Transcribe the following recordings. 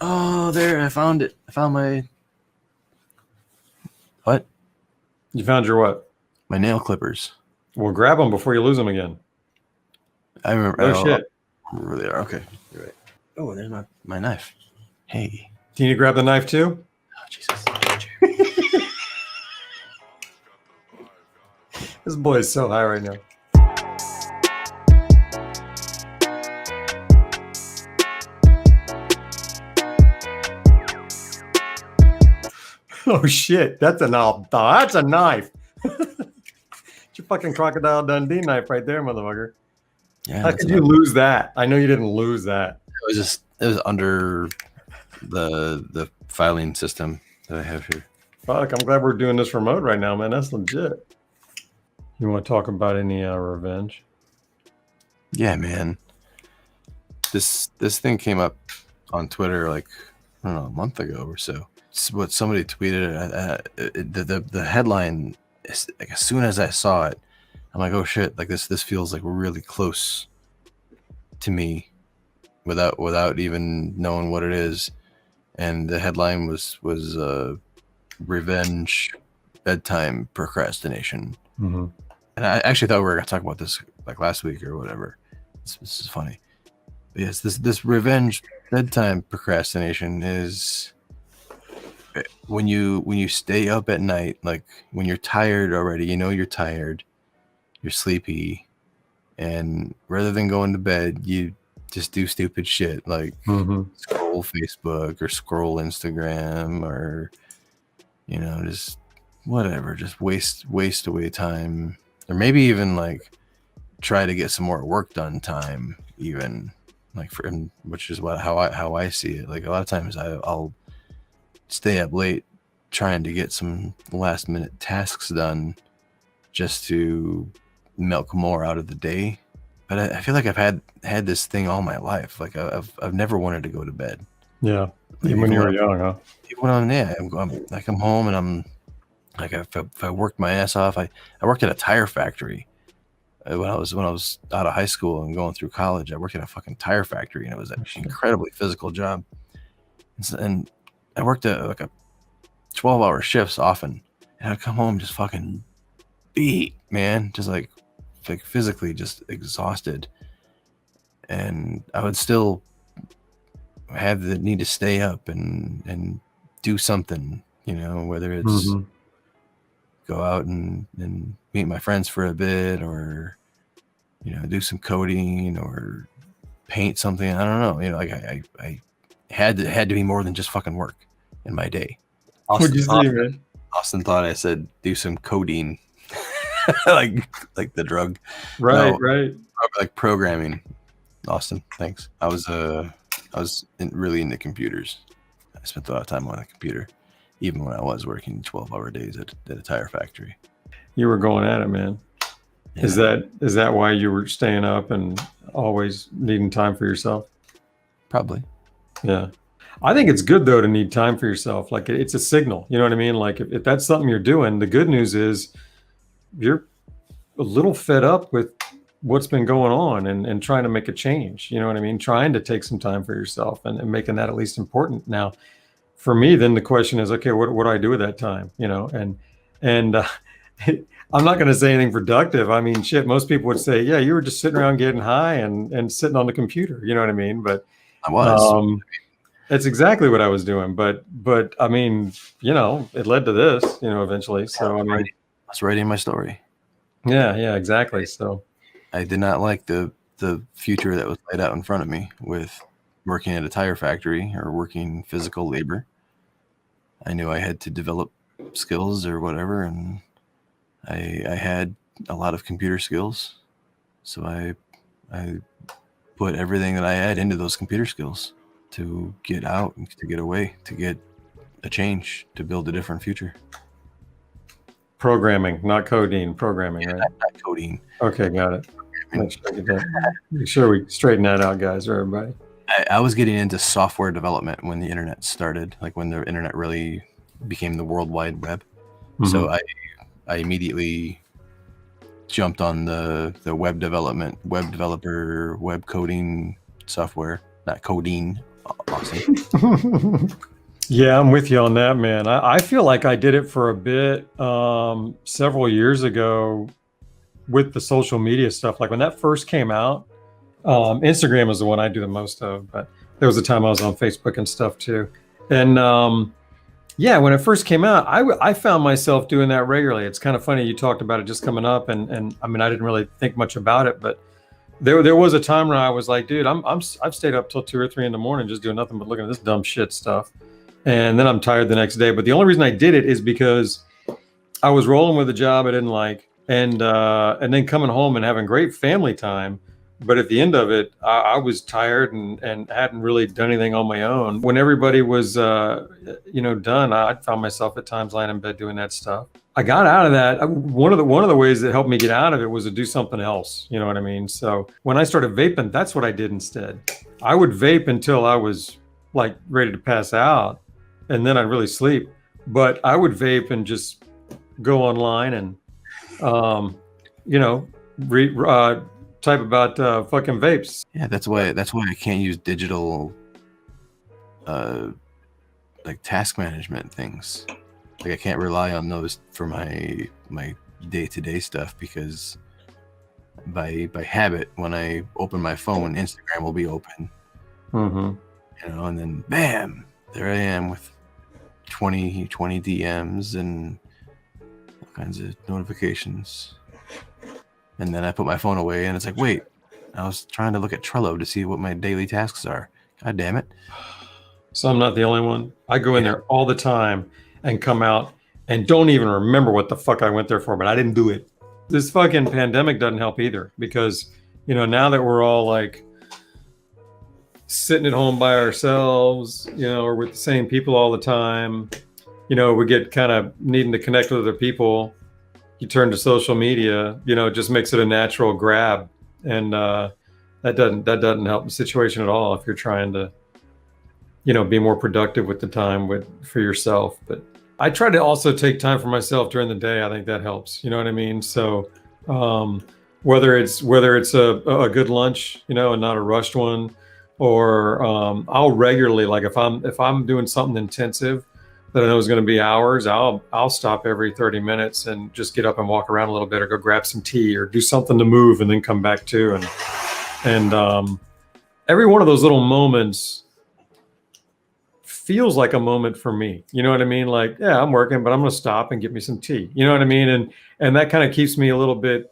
Oh, there! I found it. I found my what? You found your what? My nail clippers. Well, grab them before you lose them again. I remember. Oh, shit. Where they are. Okay, you're right. Oh, there's my knife. Hey. Do you need to grab the knife too? Oh, Jesus. This boy is so high right now. Oh shit! That's a knife. That's a knife. It's your fucking Crocodile Dundee knife right there, motherfucker. Yeah. How could you lose that? I know you didn't lose that. It was under the filing system that I have here. Fuck! I'm glad we're doing this remote right now, man. That's legit. You want to talk about any revenge? Yeah, man. This thing came up on Twitter like I don't know a month ago or so. It's what somebody tweeted. The headline is like as soon as I saw it, I'm like, oh shit! Like this feels like really close to me, without even knowing what it is. And the headline was revenge, bedtime procrastination. Mm-hmm. And I actually thought we were gonna talk about this like last week or whatever. This is funny. But yes, this revenge bedtime procrastination is when you stay up at night, like when you're tired already, you're tired, you're sleepy, and rather than going to bed, you just do stupid shit like scroll Facebook or scroll Instagram or just whatever, just waste away time, or maybe even like try to get some more work done time, even like which is how I see it. Like a lot of times I'll stay up late trying to get some last minute tasks done just to milk more out of the day. But I feel like I've had this thing all my life. Like I've never wanted to go to bed. Yeah, even when you were young, huh? Even when I come home and I'm like, if I worked my ass off, I worked at a tire factory when I was out of high school and going through college. I worked at a fucking tire factory, and it was an incredibly physical job. And I worked at like a 12-hour shifts often, and I'd come home just fucking beat, man, just like physically just exhausted, and I would still have the need to stay up and do something, whether it's go out and meet my friends for a bit, or do some coding or paint something. I don't know, like I had to be more than just fucking work in my day. What'd you say, man? Austin thought I said do some coding. like the drug. Right, right. Like programming. Austin, thanks. I was really into computers. I spent a lot of time on a computer, even when I was working 12-hour days at a tire factory. You were going at it, man. Yeah. Is that why you were staying up and always needing time for yourself? Probably. Yeah. I think it's good though to need time for yourself. Like it's a signal, you know what I mean? Like if that's something you're doing, the good news is you're a little fed up with what's been going on and trying to make a change. You know what I mean? Trying to take some time for yourself and making that at least important. Now, for me, then the question is, okay, what do I do with that time? And I'm not going to say anything productive. I mean, shit, most people would say, yeah, you were just sitting around getting high and sitting on the computer. You know what I mean? But I was. That's exactly what I was doing. But I mean, it led to this, eventually. So I mean, I was writing my story. Yeah, exactly. So I did not like the future that was laid out in front of me with working at a tire factory or working physical labor. I knew I had to develop skills or whatever, and I had a lot of computer skills, so I put everything that I had into those computer skills to get out, to get away, to get a change, to build a different future. Programming, not coding. Programming, right? Not coding. Okay, got it. Make sure we straighten that out, guys, or everybody. I was getting into software development when the internet started, like when the internet really became the World Wide Web. So I immediately jumped on the web development, web developer, web coding software, not coding, awesome. Yeah, I'm with you on that, man. I feel like I did it for a bit several years ago with the social media stuff. Like when that first came out, Instagram is the one I do the most of, but there was a time I was on Facebook and stuff too. And yeah, when it first came out, I found myself doing that regularly. It's kind of funny you talked about it just coming up, and I mean I didn't really think much about it, but there was a time where I was like, dude, I've stayed up till 2 or 3 in the morning just doing nothing but looking at this dumb shit stuff, and then I'm tired the next day. But the only reason I did it is because I was rolling with a job I didn't like, and then coming home and having great family time. But at the end of it, I was tired and hadn't really done anything on my own. When everybody was, done, I found myself at times lying in bed doing that stuff. I got out of that. One of the ways that helped me get out of it was to do something else. You know what I mean? So when I started vaping, that's what I did instead. I would vape until I was like ready to pass out, and then I'd really sleep. But I would vape and just go online and, type about fucking vapes. Yeah, that's why I can't use digital like task management things. Like I can't rely on those for my day-to-day stuff, because by habit, when I open my phone, Instagram will be open. Mm-hmm. And then bam, there I am with 20 DMs and all kinds of notifications. And then I put my phone away, and it's like, wait, I was trying to look at Trello to see what my daily tasks are. God damn it. So I'm not the only one. I go in there all the time and come out and don't even remember what the fuck I went there for, but I didn't do it. This fucking pandemic doesn't help either, because, now that we're all like sitting at home by ourselves, or with the same people all the time, we get kind of needing to connect with other people. You turn to social media, it just makes it a natural grab, and that doesn't help the situation at all if you're trying to, be more productive with the time for yourself. But I try to also take time for myself during the day. I think that helps. You know what I mean? So whether it's a good lunch, and not a rushed one, or I'll regularly, like if I'm doing something intensive that I know is going to be hours, I'll stop every 30 minutes and just get up and walk around a little bit, or go grab some tea, or do something to move, and then come back to. And every one of those little moments feels like a moment for me. You know what I mean? Like, yeah, I'm working, but I'm going to stop and get me some tea. You know what I mean? And that kind of keeps me a little bit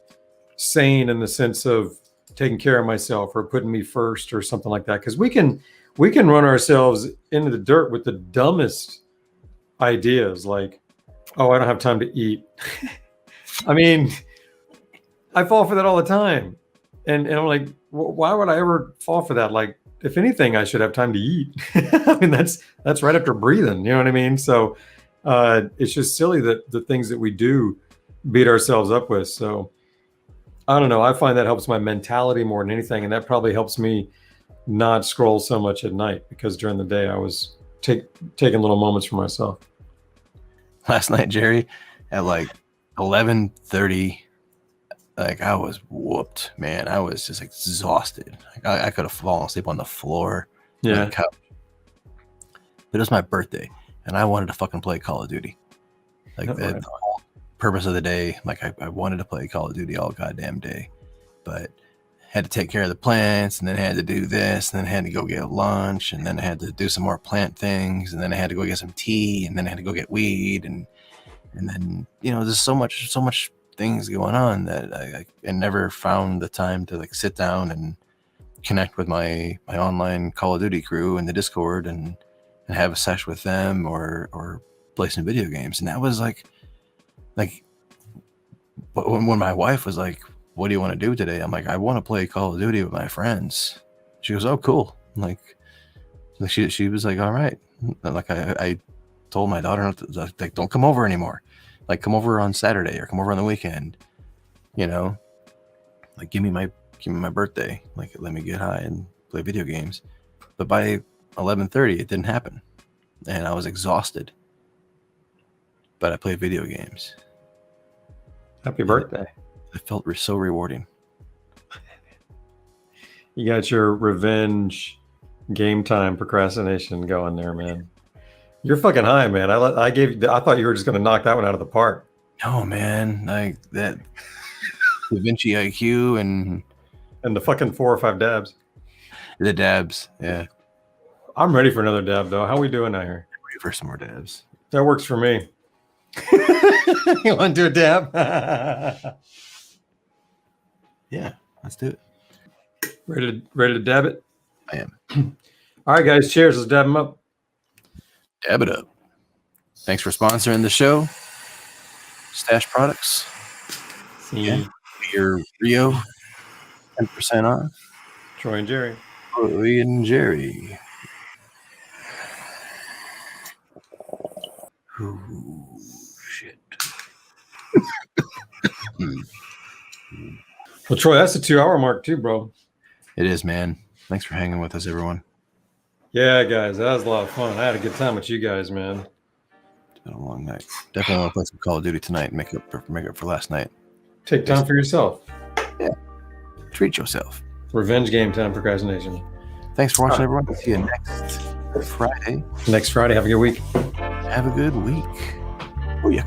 sane, in the sense of taking care of myself, or putting me first, or something like that. Because we can run ourselves into the dirt with the dumbest ideas, like, oh, I don't have time to eat. I mean, I fall for that all the time, and I'm like, why would I ever fall for that? Like, if anything, I should have time to eat. I mean, that's right after breathing. You know what I mean? So it's just silly that the things that we do beat ourselves up with. So I don't know. I find that helps my mentality more than anything, and that probably helps me not scroll so much at night, because during the day I was taking little moments for myself. Last night, Jerry, at like 11:30, like I was whooped, man. I was just exhausted. Like, I could have fallen asleep on the floor. Yeah. On the couch. But it was my birthday, and I wanted to fucking play Call of Duty. Like the whole purpose of the day, like I wanted to play Call of Duty all goddamn day, but had to take care of the plants, and then had to do this, and then had to go get lunch, and then I had to do some more plant things, and then I had to go get some tea, and then I had to go get weed, and then there's so much things going on that I never found the time to like sit down and connect with my online Call of Duty crew in the Discord and have a sesh with them, or play some video games. And that was like when my wife was like, what do you want to do today? I'm like, I want to play Call of Duty with my friends. She goes, oh, cool. Like she was like, all right. Like I told my daughter, like, don't come over anymore. Like, come over on Saturday, or come over on the weekend. Like, give me my birthday. Like, let me get high and play video games. But by 11:30, it didn't happen, and I was exhausted. But I played video games. Happy birthday. It felt so rewarding. You got your revenge Game time procrastination going there, man. You're fucking high, man. I thought you were just gonna knock that one out of the park. No, man, like that Da Vinci IQ and And the fucking 4 or 5 dabs. the dabs. Yeah, I'm ready for another dab, though. How we doing out here? ready for some more dabs. That works for me. You want to do a dab? Yeah, let's do it. Ready to dab it? I am. All right, guys. Cheers. Let's dab them up. Dab it up. Thanks for sponsoring the show. Stash Products. Yeah. Your Rio. 10% off. Troy and Jerry. Troy and Jerry. Ooh, shit. Well, Troy, that's the 2-hour mark too, bro. It is, man. Thanks for hanging with us, everyone. Yeah, guys, that was a lot of fun. I had a good time with you guys, man. It's been a long night. Definitely want to play some Call of Duty tonight and make up for last night. Take time for yourself. Yeah. Treat yourself. Revenge game time procrastination. Thanks for watching, everyone. See you next Friday. Next Friday. Have a good week. Have a good week. Oh, yeah,